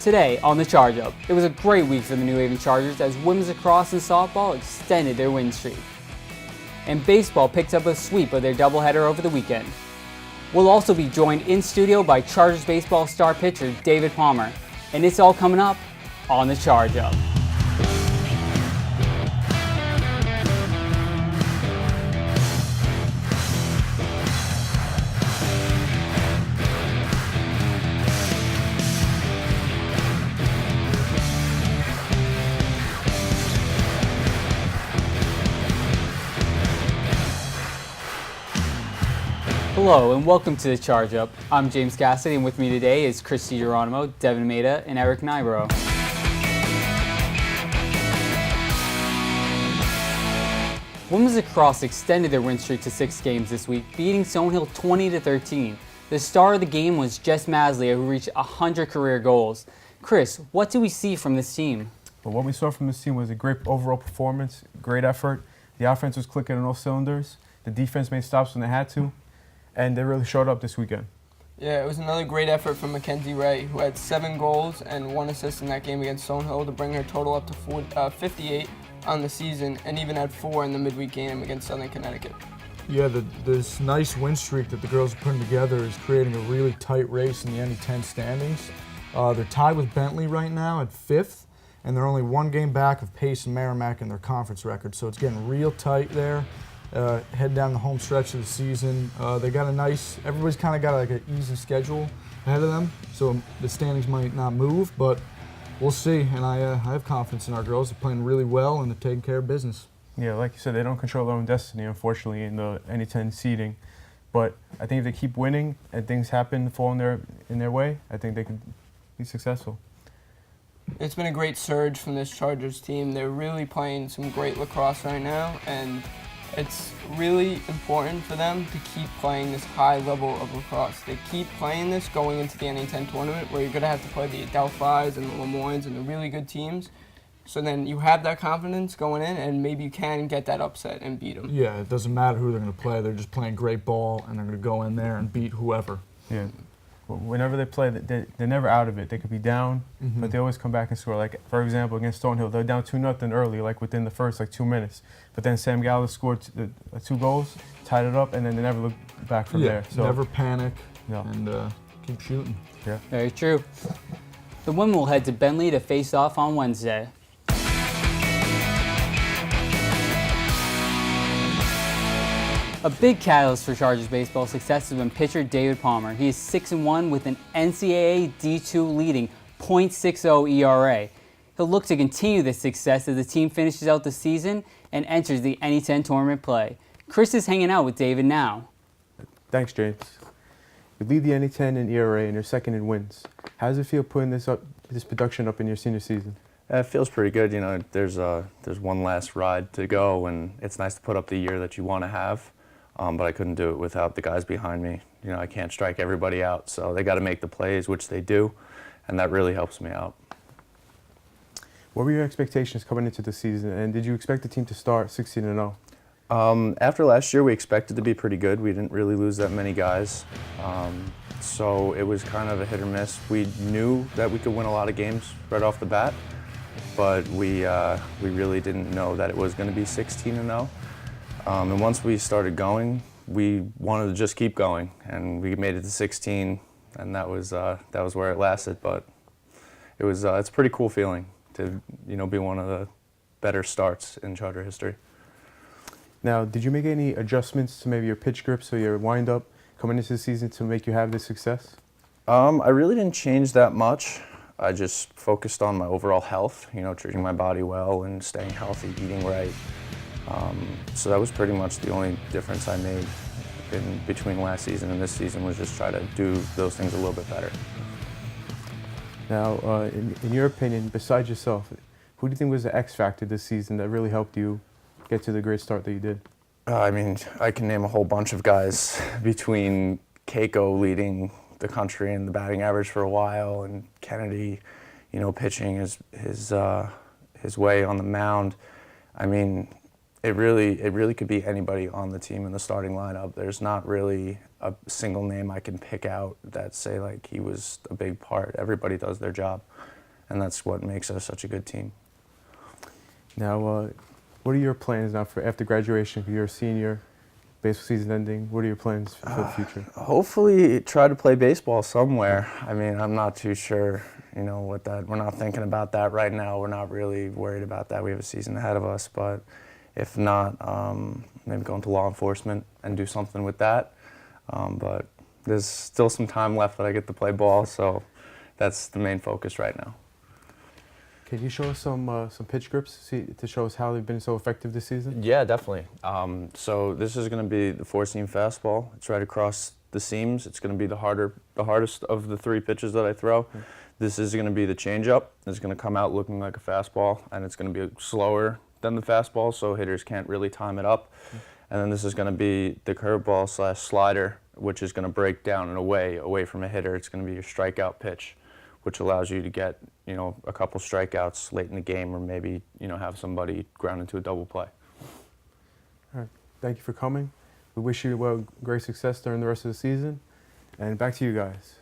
Today on the Charge Up, it was a great week for the New Haven Chargers as women's lacrosse and softball extended their win streak. And baseball picked up a sweep of their doubleheader over the weekend. We'll also be joined in studio by Chargers baseball star pitcher David Palmer. And it's all coming up on the Charge Up. Hello and welcome to the Charge Up. I'm James Cassidy and with me today is Christy Geronimo, Devin Maida, and Eric Nybro. Women's lacrosse extended their win streak to 6 games this week, beating Stonehill 20-13. The star of the game was Jess Maslia, who reached 100 career goals. Chris, what do we see from this team? Well, what we saw from this team was a great overall performance, great effort. The offense was clicking on all cylinders. The defense made stops when they had to. And they really showed up this weekend. Yeah, it was another great effort from Mackenzie Ray, who had 7 goals and 1 assist in that game against Stonehill to bring her total up to 58 on the season, and even had 4 in the midweek game against Southern Connecticut. Yeah, this nice win streak that the girls are putting together is creating a really tight race in the NE10 standings. They're tied with Bentley right now at 5th, and they're only 1 game back of Pace and Merrimack in their conference record, so it's getting real tight there. Head down the home stretch of the season. They got everybody's kind of got like an easy schedule ahead of them, so the standings might not move, but we'll see. And I have confidence in our girls. They're playing really well and they're taking care of business. Yeah, like you said, they don't control their own destiny, unfortunately, in the NE10 seeding. But I think if they keep winning and things fall in their way, I think they could be successful. It's been a great surge from this Chargers team. They're really playing some great lacrosse right now, and it's really important for them to keep playing this high level of lacrosse. They keep playing this going into the NE10 tournament, where you're going to have to play the Adelphis and the Lemoynes and the really good teams. So then you have that confidence going in, and maybe you can get that upset and beat them. Yeah, it doesn't matter who they're going to play. They're just playing great ball, and they're going to go in there and beat whoever. Yeah. Whenever they play, they're never out of it. They could be down, but they always come back and score. Like, for example, against Stonehill, they're down 2-0 early, like within the first 2 minutes. But then Sam Gallagher scored 2 goals, tied it up, and then they never looked back from there. So never panic and keep shooting. Yeah. Very true. The women will head to Bentley to face off on Wednesday. A big catalyst for Chargers baseball success has been pitcher David Palmer. He is 6-1 with an NCAA D2 leading .60 ERA. He'll look to continue this success as the team finishes out the season and enters the NE10 tournament play. Chris is hanging out with David now. Thanks, James. You lead the NE10 in ERA and you're second in wins. How does it feel putting this production up in your senior season? It feels pretty good. You know, there's one last ride to go, and it's nice to put up the year that you want to have. But I couldn't do it without the guys behind me. You know, I can't strike everybody out, so they got to make the plays, which they do, and that really helps me out. What were your expectations coming into the season, and did you expect the team to start 16-0? After last year, we expected to be pretty good. We didn't really lose that many guys, so it was kind of a hit or miss. We knew that we could win a lot of games right off the bat, but we really didn't know that it was going to be 16-0. And once we started going, we wanted to just keep going, and we made it to 16, and that was where it lasted. But it's a pretty cool feeling to be one of the better starts in Charger history. Now, did you make any adjustments to maybe your pitch grips or your wind-up coming into the season to make you have this success? I really didn't change that much. I just focused on my overall health, treating my body well and staying healthy, eating right. So that was pretty much the only difference I made in between last season and this season, was just try to do those things a little bit better. Now, in your opinion, besides yourself, who do you think was the X factor this season that really helped you get to the great start that you did? I mean, I can name a whole bunch of guys, between Keiko leading the country in the batting average for a while, and Kennedy, pitching his way on the mound. I mean, it really could be anybody on the team in the starting lineup. There's not really a single name I can pick out that say like he was a big part. Everybody does their job, and that's what makes us such a good team. Now, what are your plans now for after graduation? If you're a senior, baseball season ending, what are your plans for the future? Hopefully try to play baseball somewhere. I mean, I'm not too sure, you know, what that, we're not thinking about that right now. We're not really worried about that. We have a season ahead of us, but if not, maybe go into law enforcement and do something with that. But there's still some time left that I get to play ball, so that's the main focus right now. Can you show us some pitch grips to show us how they've been so effective this season? Yeah, definitely. So this is going to be the four-seam fastball. It's right across the seams. It's going to be the hardest of the three pitches that I throw. This is going to be the changeup. It's going to come out looking like a fastball, and it's going to be slower than the fastball, so hitters can't really time it up. And then this is going to be the curveball / slider, which is going to break down and away from a hitter. It's going to be your strikeout pitch, which allows you to get, you know, a couple strikeouts late in the game, or maybe, you know, have somebody ground into a double play. All right. Thank you for coming. We wish you great success during the rest of the season. And back to you guys.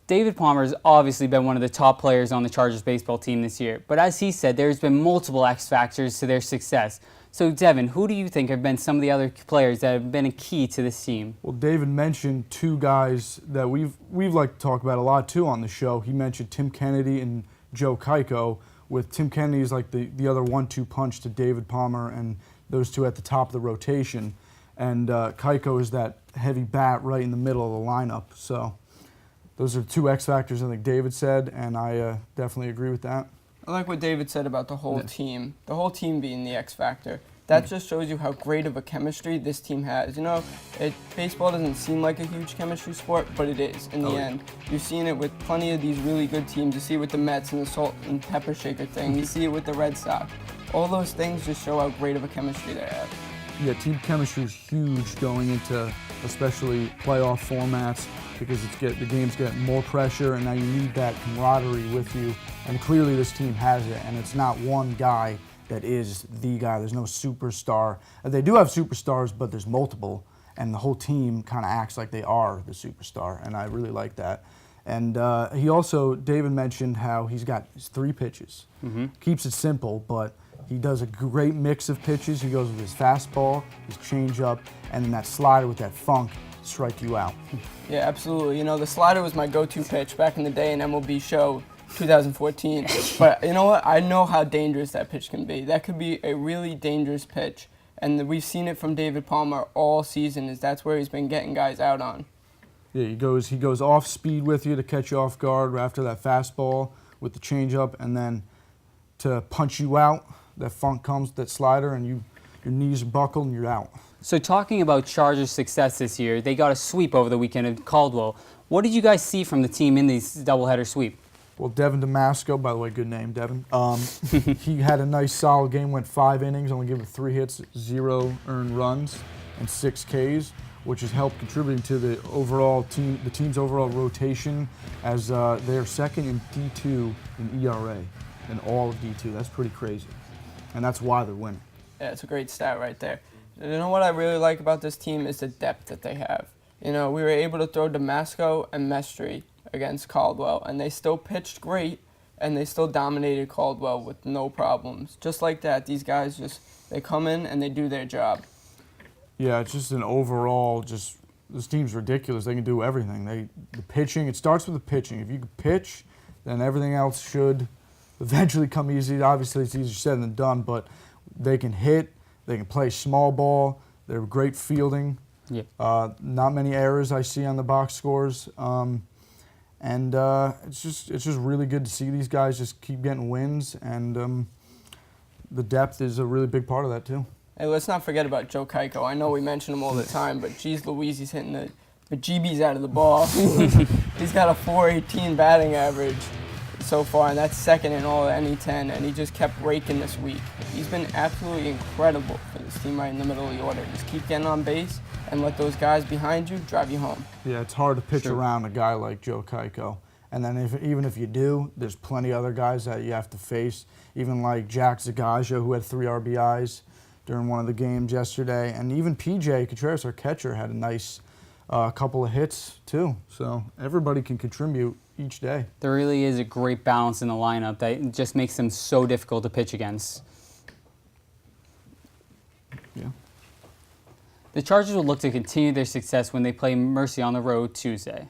David Palmer has obviously been one of the top players on the Chargers baseball team this year, but as he said, there's been multiple X factors to their success. So Devin, who do you think have been some of the other players that have been a key to this team? Well, David mentioned two guys that we've liked to talk about a lot too on the show. He mentioned Tim Kennedy and Joe Keiko, with Tim Kennedy is like the other 1-2 punch to David Palmer, and those two at the top of the rotation. And Keiko is that heavy bat right in the middle of the lineup. So those are two X factors I think David said, and I definitely agree with that. I like what David said about the whole team being the X factor. That just shows you how great of a chemistry this team has. You know, baseball doesn't seem like a huge chemistry sport, but it is in the end. You've seen it with plenty of these really good teams. You see it with the Mets and the salt and pepper shaker thing. You see it with the Red Sox. All those things just show how great of a chemistry they have. Yeah, team chemistry is huge going into especially playoff formats, because the games get more pressure, and now you need that camaraderie with you. And clearly this team has it, and it's not one guy that is the guy. There's no superstar. They do have superstars, but there's multiple, and the whole team kind of acts like they are the superstar, and I really like that. And David mentioned how he's got his three pitches. Keeps it simple, but he does a great mix of pitches. He goes with his fastball, his changeup, and then that slider with that funk, strike you out. Yeah, absolutely. You know, the slider was my go-to pitch back in the day in MLB Show 2014. But you know what? I know how dangerous that pitch can be. That could be a really dangerous pitch. And we've seen it from David Palmer all season, that's where he's been getting guys out on. Yeah, he goes off speed with you to catch you off guard after that fastball with the changeup, and then to punch you out. That funk comes, that slider, and your knees are buckled and you're out. So talking about Chargers' success this year, they got a sweep over the weekend at Caldwell. What did you guys see from the team in these doubleheader sweep? Well, Devin Damasco, by the way, good name, Devin. He had a nice solid game, went 5 innings, only gave up 3 hits, 0 earned runs, and 6 Ks, which has helped contributing to the team's overall rotation, as they're second in D2 in ERA, in all of D2. That's pretty crazy, and that's why they're winning. Yeah, it's a great stat right there. You know what I really like about this team is the depth that they have. You know, we were able to throw Damasco and Mestri against Caldwell, and they still pitched great, and they still dominated Caldwell with no problems. Just like that, these guys they come in and they do their job. Yeah, it's just an overall, this team's ridiculous. They can do everything. The pitching, it starts with the pitching. If you can pitch, then everything else should eventually come easy. Obviously, it's easier said than done, but they can hit, they can play small ball, they're great fielding. Yep. Not many errors I see on the box scores. It's just really good to see these guys just keep getting wins, and the depth is a really big part of that too. Hey, let's not forget about Joe Keiko. I know we mention him all the time, but geez Louise, he's hitting the bejeebies out of the ball. He's got a .418 batting average so far, and that's second in all of NE10, and he just kept raking this week. He's been absolutely incredible for this team right in the middle of the order. Just keep getting on base and let those guys behind you drive you home. Yeah, it's hard to pitch Sure. around a guy like Joe Keiko. And then even if you do, there's plenty other guys that you have to face, even like Jack Zagaja, who had 3 RBIs during one of the games yesterday. And even PJ Contreras, our catcher, had a nice a couple of hits too. So everybody can contribute each day. There really is a great balance in the lineup that just makes them so difficult to pitch against. Yeah. The Chargers will look to continue their success when they play Mercy on the road Tuesday.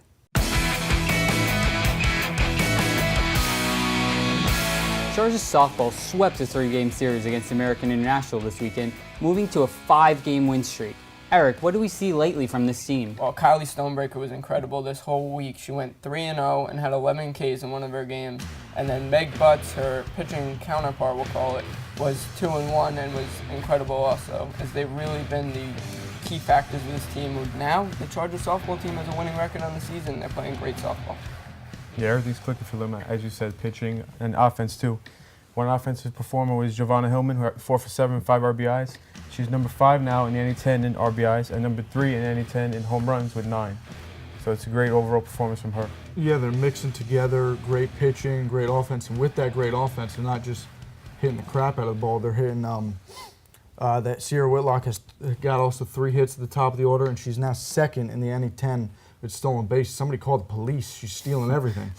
Chargers softball swept a 3-game series against American International this weekend, moving to a 5-game win streak. Eric, what do we see lately from this team? Well, Kylie Stonebreaker was incredible this whole week. She went 3-0 and had 11 Ks in one of her games. And then Meg Butts, her pitching counterpart, we'll call it, was 2-1 and was incredible also, as they've really been the key factors of this team. Now, the Chargers softball team has a winning record on the season. They're playing great softball. Yeah, everything's clicking for them, as you said, pitching and offense too. One offensive performer was Giovanna Hillman, who had 4 for 7, 5 RBIs. She's number 5 now in the NA10 in RBIs and number 3 in NA10 in home runs with 9. So it's a great overall performance from her. Yeah, they're mixing together great pitching, great offense, and with that great offense, they're not just hitting the crap out of the ball. They're hitting that Sierra Whitlock has got also 3 hits at the top of the order, and she's now 2nd in the NA10 with stolen bases. Somebody called the police. She's stealing everything.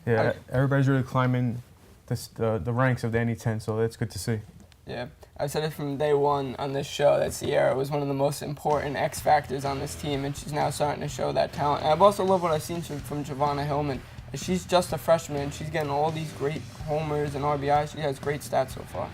Yeah, everybody's really climbing the ranks of the NA10, so that's good to see. Yeah, I've said it from day one on this show that Sierra was one of the most important X factors on this team, and she's now starting to show that talent. And I've also loved what I've seen from Giovanna Hillman. She's just a freshman, and she's getting all these great homers and RBIs. She has great stats so far.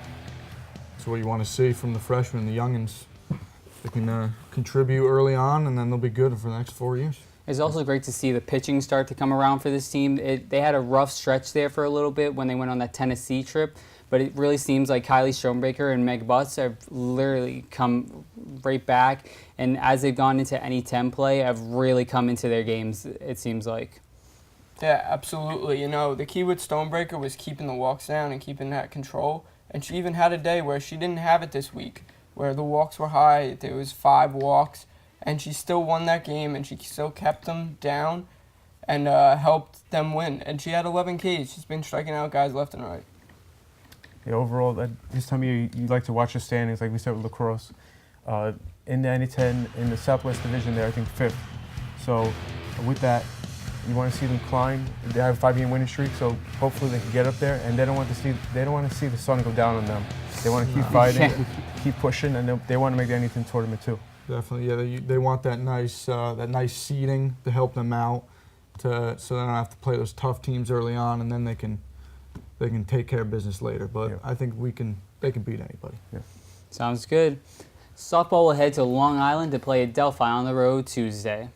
That's what you want to see from the freshmen, the youngins. They can contribute early on, and then they'll be good for the next 4 years. It's also great to see the pitching start to come around for this team. They had a rough stretch there for a little bit when they went on that Tennessee trip, but it really seems like Kylie Stonebreaker and Meg Butts have literally come right back, and as they've gone into NA10 play, have really come into their games, it seems like. Yeah, absolutely. You know, the key with Stonebreaker was keeping the walks down and keeping that control, and she even had a day where she didn't have it this week, where the walks were high. There was 5 walks. And she still won that game, and she still kept them down and helped them win. And she had 11 Ks. She's been striking out guys left and right. Yeah, overall, this time you like to watch the standings, like we said with lacrosse. In the NA10, in the Southwest Division, they're I think 5th. So with that, you want to see them climb. They have a 5-game winning streak, so hopefully they can get up there. And they don't want to see the sun go down on them. They want to keep fighting, keep pushing, and they want to make the NA10 tournament too. Definitely, yeah. They want that nice seeding to help them out, so they don't have to play those tough teams early on, and then they can take care of business later. But yeah. I think they can beat anybody. Yeah. Sounds good. Softball will head to Long Island to play at Delphi on the road Tuesday.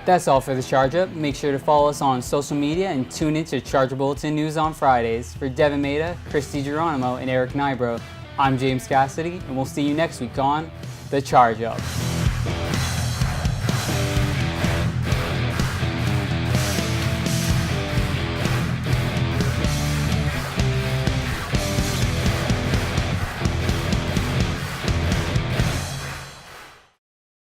That's all for the Charge Up. Make sure to follow us on social media and tune in to Charger Bulletin News on Fridays. For Devin Maida, Christy Geronimo, and Eric Nybro, I'm James Cassidy, and we'll see you next week on The Charge Up.